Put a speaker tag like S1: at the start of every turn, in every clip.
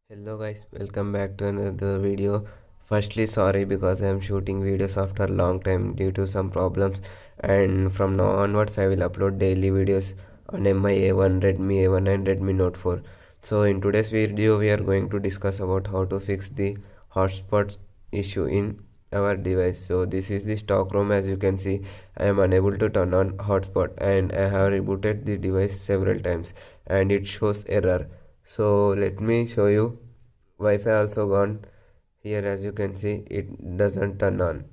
S1: Hello guys, welcome back to another video. Firstly, sorry because I am shooting videos after a long time due to some problems, and from now onwards I will upload daily videos on mi A1, Redmi A1 and Redmi Note 4. So in today's video we are going to discuss about how to fix the hotspot issue in our device. So this is the stock ROM. As you can see, I am unable to turn on hotspot and I have rebooted the device several times and it shows error. So let me show you. Wi-Fi also gone. Here as you can see it doesn't turn on.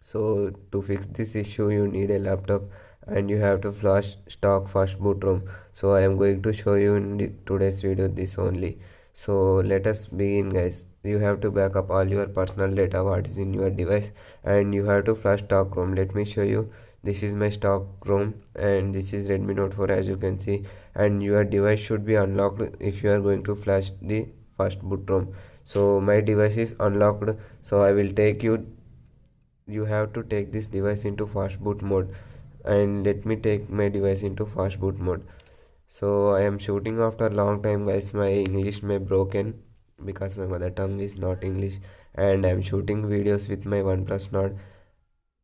S1: So to fix this issue you need a laptop and you have to flash stock FASTBOOT ROM. So I am going to show you in today's video this only. So let us begin guys. You have to back up all your personal data what is in your device and you have to flash stock ROM. Let me show you. This is my stock ROM and this is Redmi Note 4 as you can see, and your device should be unlocked if you are going to flash the FASTBOOT ROM. So my device is unlocked, so I will take you have to take this device into fast boot mode, and let me take my device into fast boot mode. So I am shooting after a long time guys. My English may broken because my mother tongue is not English, and I am shooting videos with my OnePlus Nord.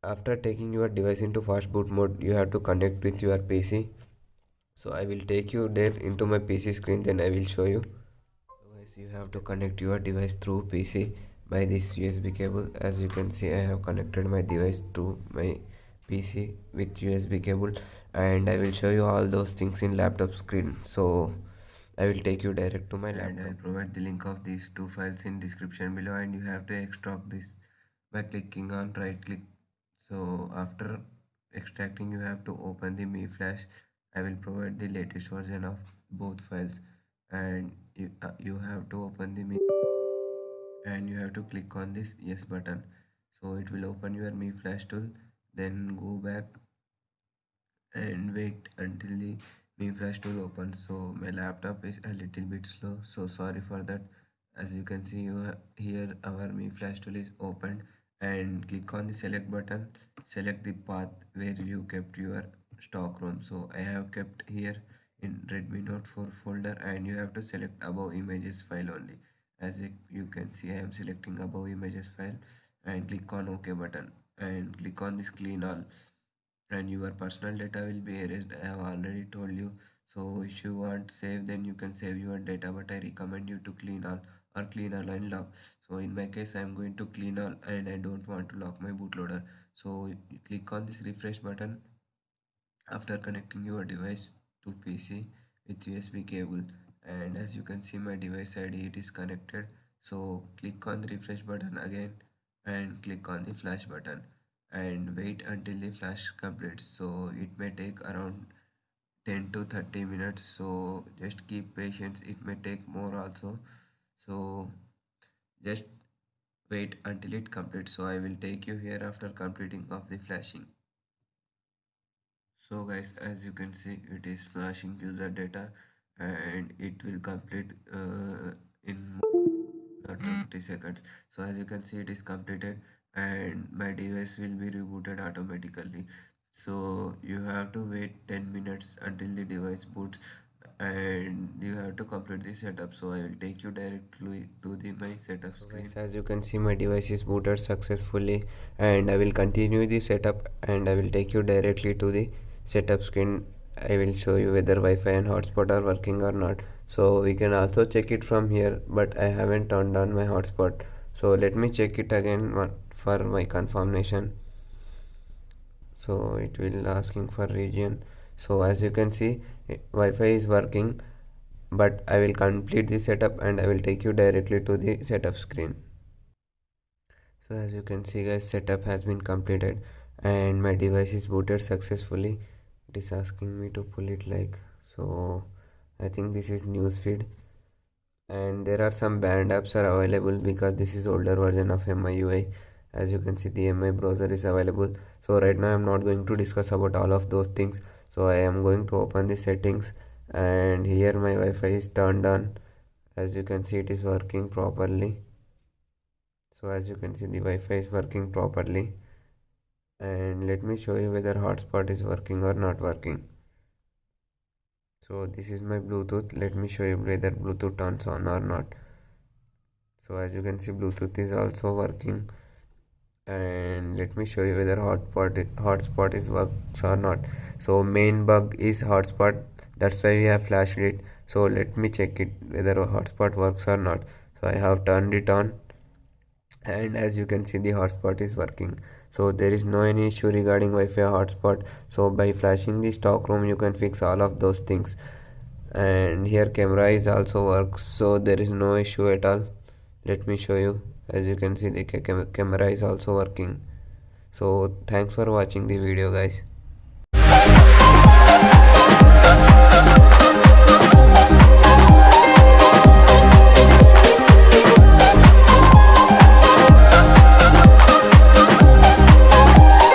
S1: After taking your device into fast boot mode you have to connect with your PC. So I will take you there into my PC screen, then I will show you. So guys, you have to connect your device through PC by this USB cable. As you can see I have connected my device to my PC with USB cable, and I will show you all those things in laptop screen. So I will take you direct to my laptop and I'll provide the link of these two files in description below, and you have to extract this by clicking on right click. So after extracting you have to open the Mi Flash. I will provide the latest version of both files, and you have to open the Mi and you have to click on this yes button. So it will open your Mi Flash tool, then go back and wait until the Mi Flash tool opens. So my laptop is a little bit slow, so sorry for that. As you can see here our Mi Flash tool is opened, and click on the select button. Select the path where you kept your stock ROM. So I have kept here in Redmi Note 4 folder, and you have to select above images file only. As you can see I am selecting above images file, and click on OK button and click on this clean all, and your personal data will be erased. I have already told you. So if you want save, then you can save your data, but I recommend you to clean all or clean all and lock. So in my case I am going to clean all, and I don't want to lock my bootloader. So you click on this refresh button after connecting your device to PC with USB cable, and as you can see my device ID it is connected. So click on the refresh button again and click on the flash button and wait until the flash completes. So it may take around 10 to 30 minutes, so just keep patience, it may take more also. So just wait until it completes. So I will take you here after completing of the flashing. So guys, as you can see it is flashing user data, and it will complete in 20 seconds. So as you can see it is completed, and my device will be rebooted automatically. So you have to wait 10 minutes until the device boots, and you have to complete the setup. So I will take you directly to the my setup screen. Guys, as you can see my device is booted successfully, and I will continue the setup, and I will take you directly to the setup screen. I will show you whether Wi-Fi and hotspot are working or not. So we can also check it from here, but I haven't turned on my hotspot. So let me check it again for my confirmation. So it will asking for region. So as you can see Wi-Fi is working, but I will complete the setup and I will take you directly to the setup screen. So as you can see guys, setup has been completed and my device is booted successfully. It is asking me to pull it like so. I think this is newsfeed, and there are some banned apps are available because this is older version of MIUI. As you can see the MI browser is available. So right now I'm not going to discuss about all of those things. So I am going to open the settings, and here my Wi-Fi is turned on. As you can see it is working properly. So as you can see the Wi-Fi is working properly, and let me show you whether hotspot is working or not working. So this is my Bluetooth. Let me show you whether Bluetooth turns on or not. So as you can see, Bluetooth is also working. And let me show you whether hotspot is works or not. So main bug is hotspot, that's why we have flashed it. So let me check it whether a hotspot works or not. So I have turned it on, and as you can see, the hotspot is working. So there is no any issue regarding Wi-Fi hotspot. So by flashing the stock ROM you can fix all of those things. And here camera is also works, so there is no issue at all. Let me show you. As you can see, the camera is also working. So thanks for watching the video, guys.